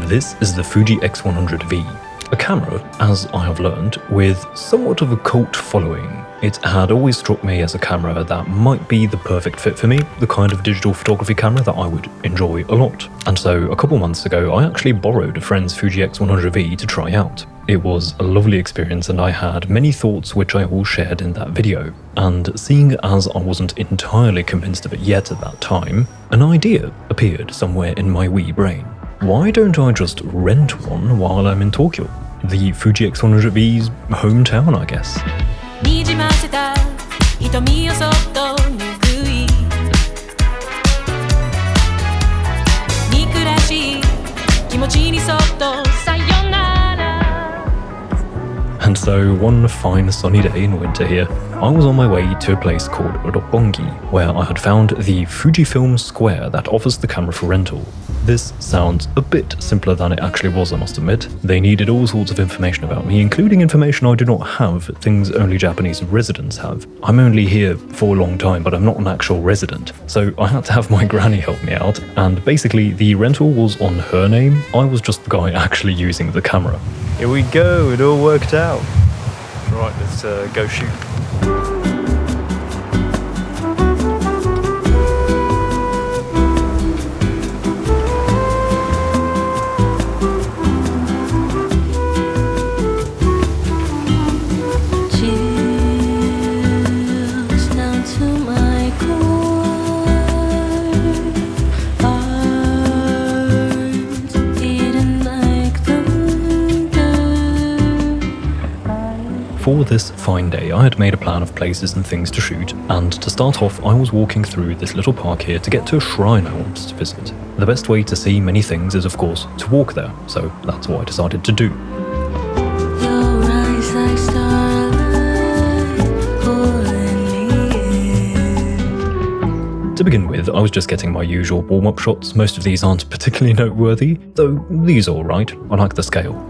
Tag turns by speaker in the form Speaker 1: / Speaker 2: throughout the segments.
Speaker 1: This is the Fuji X100V, a camera, as I have learned, with somewhat of a cult following. It had always struck me as a camera that might be the perfect fit for me, the kind of digital photography camera that I would enjoy a lot. And so a couple months ago, I actually borrowed a friend's Fuji X100V to try out. It was a lovely experience and I had many thoughts which I all shared in that video. And seeing as I wasn't entirely convinced of it yet at that time, an idea appeared somewhere in my wee brain. Why don't I just rent one while I'm in Tokyo? The Fuji X100V's hometown, I guess. And so one fine sunny day in winter here, I was on my way to a place called Roppongi, where I had found the Fujifilm Square that offers the camera for rental. This sounds a bit simpler than it actually was, I must admit. They needed all sorts of information about me, including information I do not have, things only Japanese residents have. I'm only here for a long time, but I'm not an actual resident, so I had to have my granny help me out, and basically the rental was on her name. I was just the guy actually using the camera. Here we go, it all worked out. Right, let's go shoot. For this fine day, I had made a plan of places and things to shoot, and to start off, I was walking through this little park here to get to a shrine I wanted to visit. The best way to see many things is, of course, to walk there, so that's what I decided to do. To begin with, I was just getting my usual warm-up shots. Most of these aren't particularly noteworthy, though these are alright. I like the scale.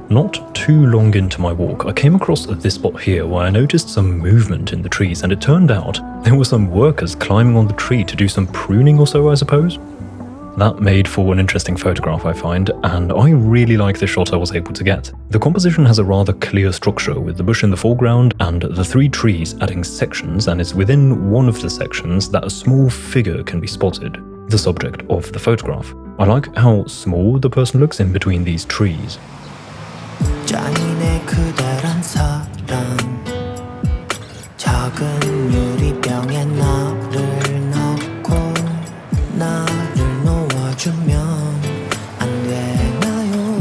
Speaker 1: Not too long into my walk, I came across this spot here where I noticed some movement in the trees, and it turned out there were some workers climbing on the tree to do some pruning or so, I suppose. That made for an interesting photograph, I find, and I really like the shot I was able to get. The composition has a rather clear structure, with the bush in the foreground and the three trees adding sections, and it's within one of the sections that a small figure can be spotted, the subject of the photograph. I like how small the person looks in between these trees.
Speaker 2: 잔인의 그대란 사랑 작은 유리병에 나를 넣고 나를 놓아주면 안 되나요?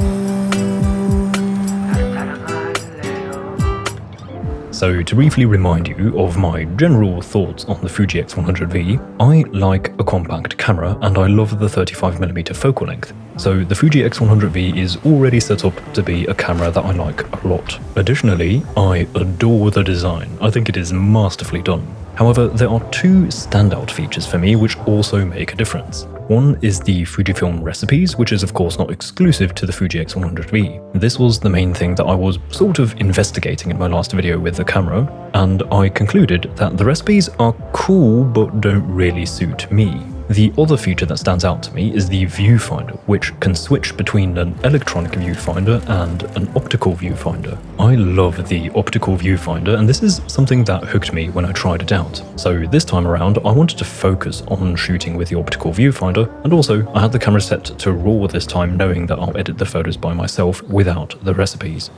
Speaker 1: So to briefly remind you of my general thoughts on the Fuji X100V, I like a compact camera and I love the 35mm focal length. So the Fuji X100V is already set up to be a camera that I like a lot. Additionally, I adore the design. I think it is masterfully done. However, there are two standout features for me which also make a difference. One is the Fujifilm recipes, which is of course not exclusive to the Fuji X100V. This was the main thing that I was sort of investigating in my last video with the camera, and I concluded that the recipes are cool but don't really suit me. The other feature that stands out to me is the viewfinder, which can switch between an electronic viewfinder and an optical viewfinder. I love the optical viewfinder, and this is something that hooked me when I tried it out. So this time around, I wanted to focus on shooting with the optical viewfinder, and also I had the camera set to RAW this time, knowing that I'll edit the photos by myself without the recipes.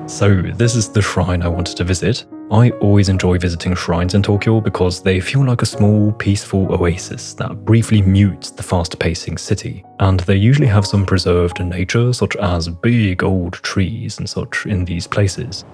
Speaker 1: So this is the shrine I wanted to visit. I always enjoy visiting shrines in Tokyo because they feel like a small, peaceful oasis that briefly mutes the fast-pacing city, and they usually have some preserved nature such as big old trees and such in these places.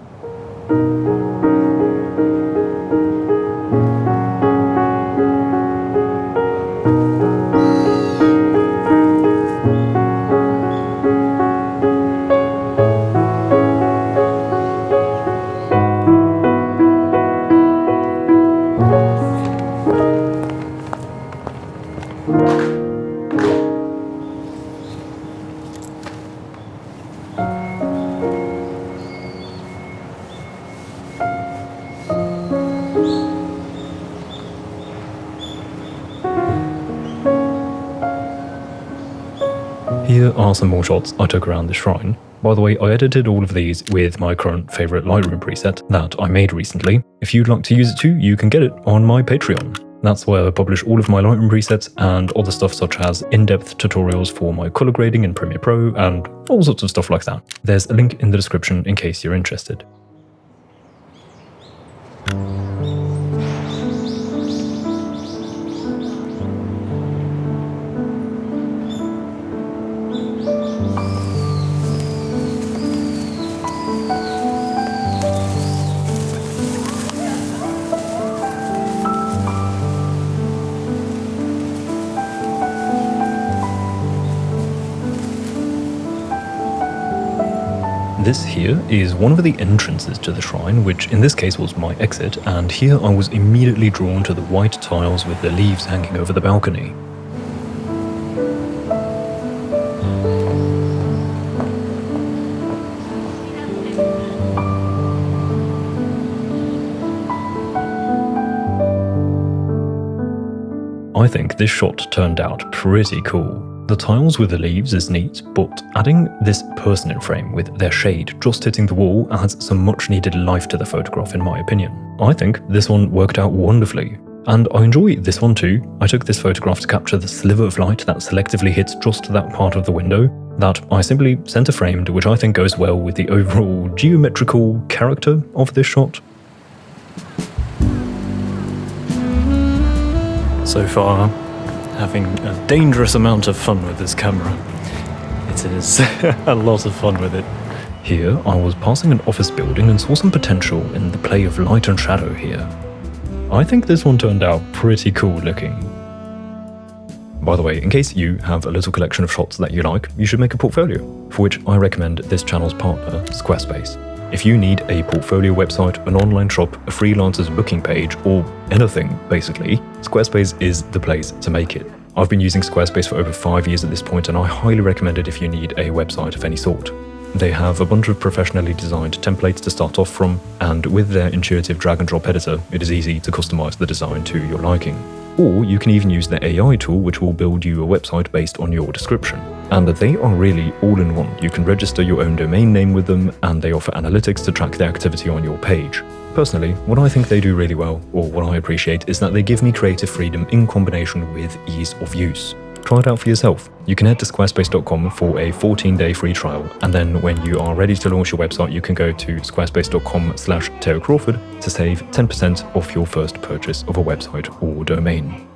Speaker 1: Here are some more shots I took around the shrine. By the way, I edited all of these with my current favourite Lightroom preset that I made recently. If you'd like to use it too, you can get it on my Patreon. That's where I publish all of my Lightroom presets and other stuff such as in-depth tutorials for my colour grading in Premiere Pro and all sorts of stuff like that. There's a link in the description in case you're interested. This here is one of the entrances to the shrine, which in this case was my exit, and here I was immediately drawn to the white tiles with the leaves hanging over the balcony. I think this shot turned out pretty cool. The tiles with the leaves is neat, but adding this person in frame with their shade just hitting the wall adds some much needed life to the photograph in my opinion. I think this one worked out wonderfully. And I enjoy this one too. I took this photograph to capture the sliver of light that selectively hits just that part of the window that I simply center framed, which I think goes well with the overall geometrical character of this shot. So far, having a dangerous amount of fun with this camera. It is a lot of fun with it. Here, I was passing an office building and saw some potential in the play of light and shadow here. I think this one turned out pretty cool looking. By the way, in case you have a little collection of shots that you like, you should make a portfolio, for which I recommend this channel's partner, Squarespace. If you need a portfolio website, an online shop, a freelancer's booking page, or anything basically, Squarespace is the place to make it. I've been using Squarespace for over 5 years at this point, and I highly recommend it if you need a website of any sort. They have a bunch of professionally designed templates to start off from, and with their intuitive drag and drop editor, it is easy to customize the design to your liking. Or you can even use the AI tool, which will build you a website based on your description. And they are really all in one. You can register your own domain name with them, and they offer analytics to track the activity on your page. Personally, what I think they do really well, or what I appreciate, is that they give me creative freedom in combination with ease of use. Try it out for yourself. You can head to squarespace.com for a 14-day free trial, and then when you are ready to launch your website, you can go to squarespace.com/Crawford to save 10% off your first purchase of a website or domain.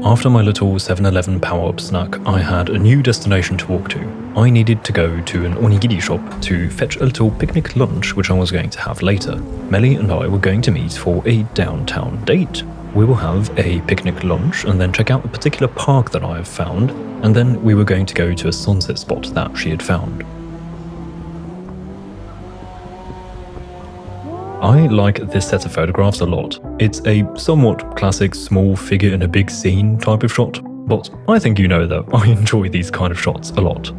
Speaker 1: After my little 7-Eleven power-up snack, I had a new destination to walk to. I needed to go to an onigiri shop to fetch a little picnic lunch which I was going to have later. Melly and I were going to meet for a downtown date. We will have a picnic lunch and then check out a particular park that I have found, and then we were going to go to a sunset spot that she had found. I like this set of photographs a lot. It's a somewhat classic small figure in a big scene type of shot, but I think you know that I enjoy these kind of shots a lot.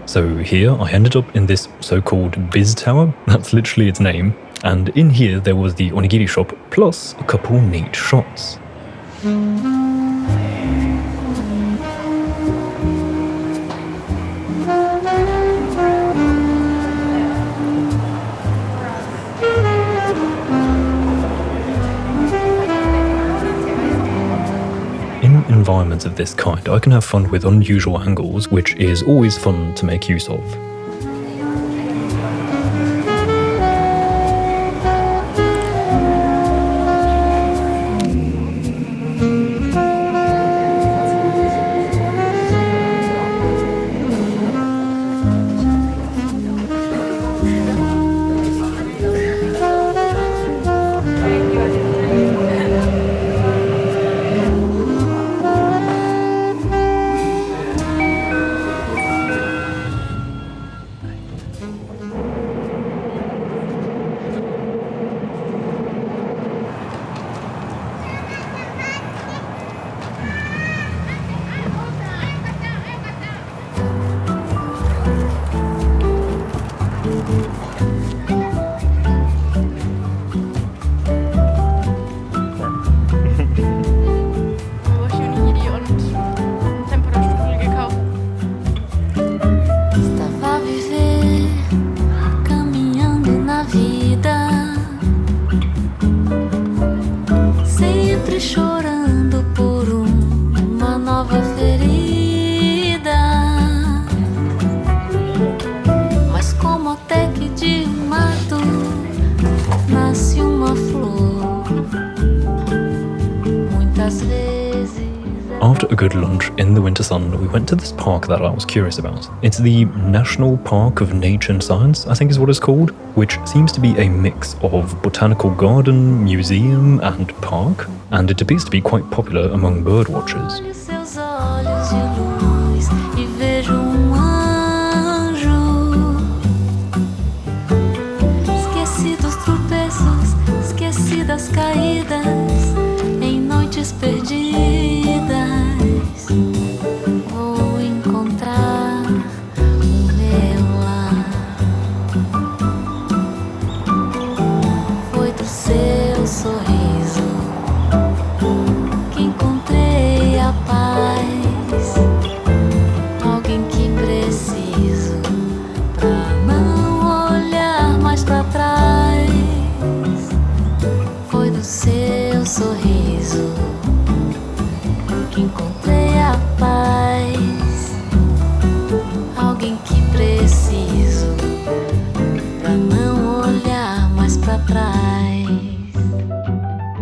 Speaker 1: So here I ended up in this so-called Biz Tower, that's literally its name, and in here there was the onigiri shop plus a couple neat shots. lines of this kind, I can have fun with unusual angles, which is always fun to make use of. After a good lunch in the winter sun, we went to this park that I was curious about. It's the National Park of Nature and Science, I think is what it's called, which seems to be a mix of botanical garden, museum and park, and it appears to be quite popular among birdwatchers.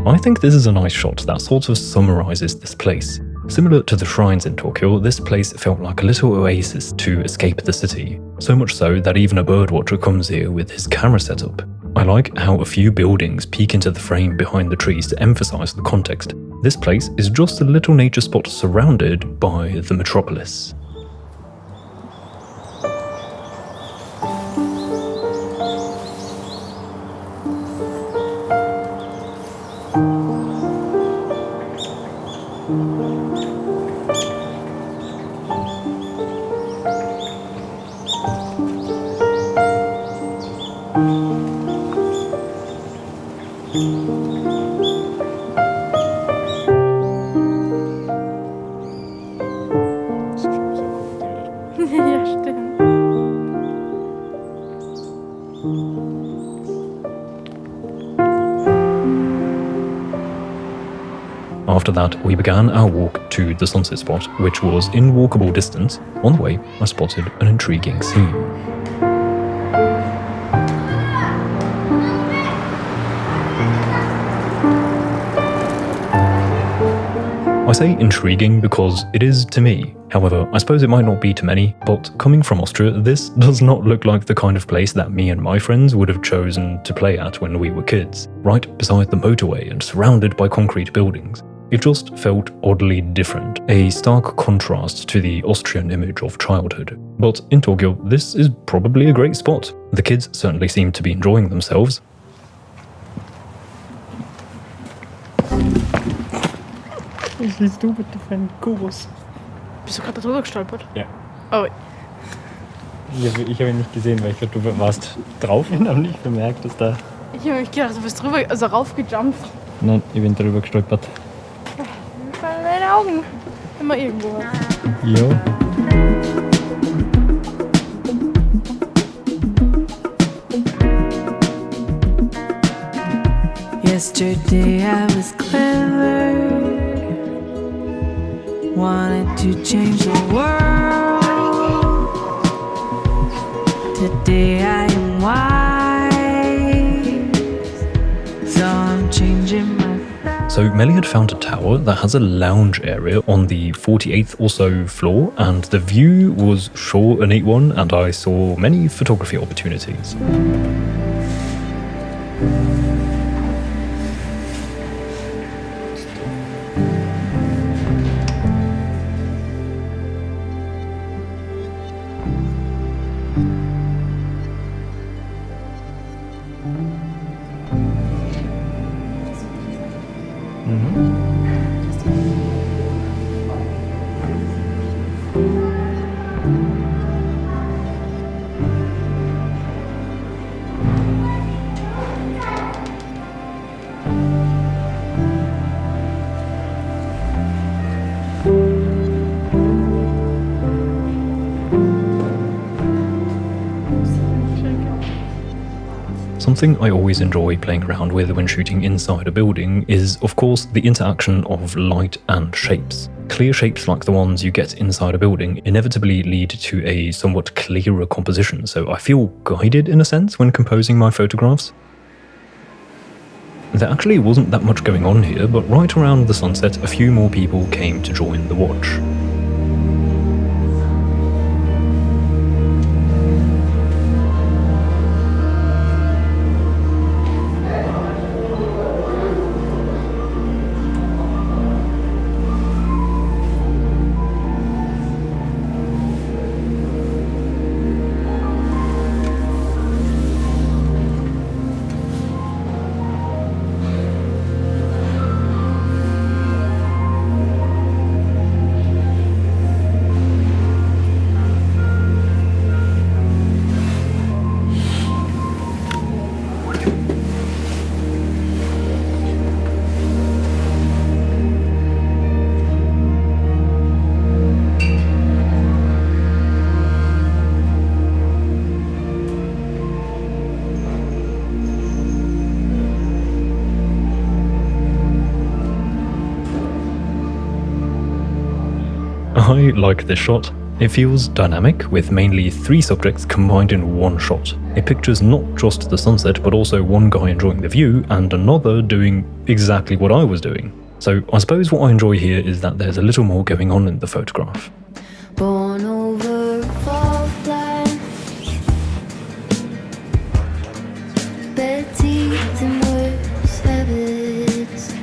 Speaker 1: I think this is a nice shot that sort of summarizes this place. Similar to the shrines in Tokyo, this place felt like a little oasis to escape the city, so much so that even a birdwatcher comes here with his camera setup. I like how a few buildings peek into the frame behind the trees to emphasize the context. This place is just a little nature spot surrounded by the metropolis.
Speaker 3: Ja, stimmt.
Speaker 1: After that, we began our walk to the sunset spot, which was in walkable distance. On the way, I spotted an intriguing scene. I say intriguing because it is to me. However, I suppose it might not be to many, but coming from Austria, this does not look like the kind of place that me and my friends would have chosen to play at when we were kids, right beside the motorway and surrounded by concrete buildings. It just felt oddly different, a stark contrast to the Austrian image of childhood. But in Tokyo, this is probably a great spot. The kids certainly seem to be enjoying themselves.
Speaker 3: Was willst du bitte für einen Kubus? Bist du gerade drüber gestolpert?
Speaker 4: Ja.
Speaker 3: Oh.
Speaker 4: Ich habe ihn nicht gesehen, weil du warst drauf und habe nicht bemerkt, dass da...
Speaker 3: Ich habe mich gedacht, du bist drüber, also raufgejumpt.
Speaker 4: Nein, ich bin drüber gestolpert.
Speaker 3: Mir fallen deine Augen immer irgendwo was.
Speaker 4: Jo.
Speaker 2: Yesterday I was clever, wanted to change the world. Today I am wise, so I'm changing my.
Speaker 1: So Melly had found a tower that has a lounge area on the 48th or so floor, and the view was sure a neat one, and I saw many photography opportunities. Something I always enjoy playing around with when shooting inside a building is, of course, the interaction of light and shapes. Clear shapes like the ones you get inside a building inevitably lead to a somewhat clearer composition, so I feel guided in a sense when composing my photographs. There actually wasn't that much going on here, but right around the sunset a few more people came to join the watch. I like this shot. It feels dynamic, with mainly 3 subjects combined in one shot. It pictures not just the sunset, but also one guy enjoying the view and another doing exactly what I was doing. So I suppose what I enjoy here is that there's a little more going on in the photograph.
Speaker 2: Born over fault line, bad teeth and worse habits,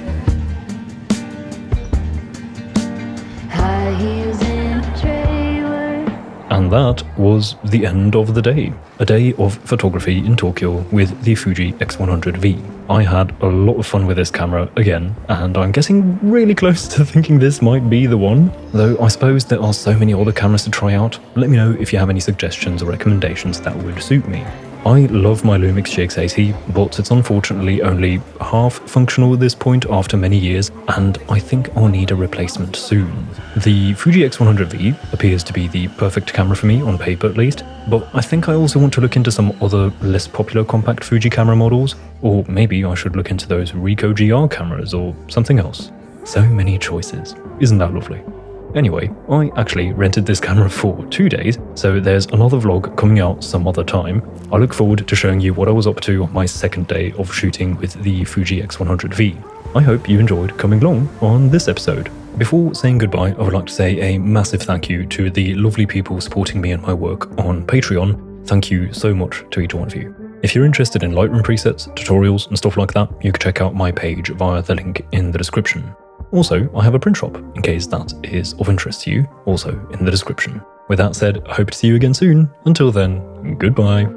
Speaker 2: high heels and trailer.
Speaker 1: And that was the end of the day. A day of photography in Tokyo with the Fuji X100V. I had a lot of fun with this camera again, and I'm getting really close to thinking this might be the one. Though I suppose there are so many other cameras to try out. Let me know if you have any suggestions or recommendations that would suit me. I love my Lumix GX80, but it's unfortunately only half functional at this point after many years, and I think I'll need a replacement soon. The Fuji X100V appears to be the perfect camera for me, on paper at least, but I think I also want to look into some other less popular compact Fuji camera models, or maybe I should look into those Ricoh GR cameras or something else. So many choices. Isn't that lovely? Anyway, I actually rented this camera for 2 days, so there's another vlog coming out some other time. I look forward to showing you what I was up to on my second day of shooting with the Fuji X100V. I hope you enjoyed coming along on this episode. Before saying goodbye, I would like to say a massive thank you to the lovely people supporting me and my work on Patreon. Thank you so much to each one of you. If you're interested in Lightroom presets, tutorials and stuff like that, you can check out my page via the link in the description. Also, I have a print shop, in case that is of interest to you, also in the description. With that said, I hope to see you again soon. Until then, goodbye.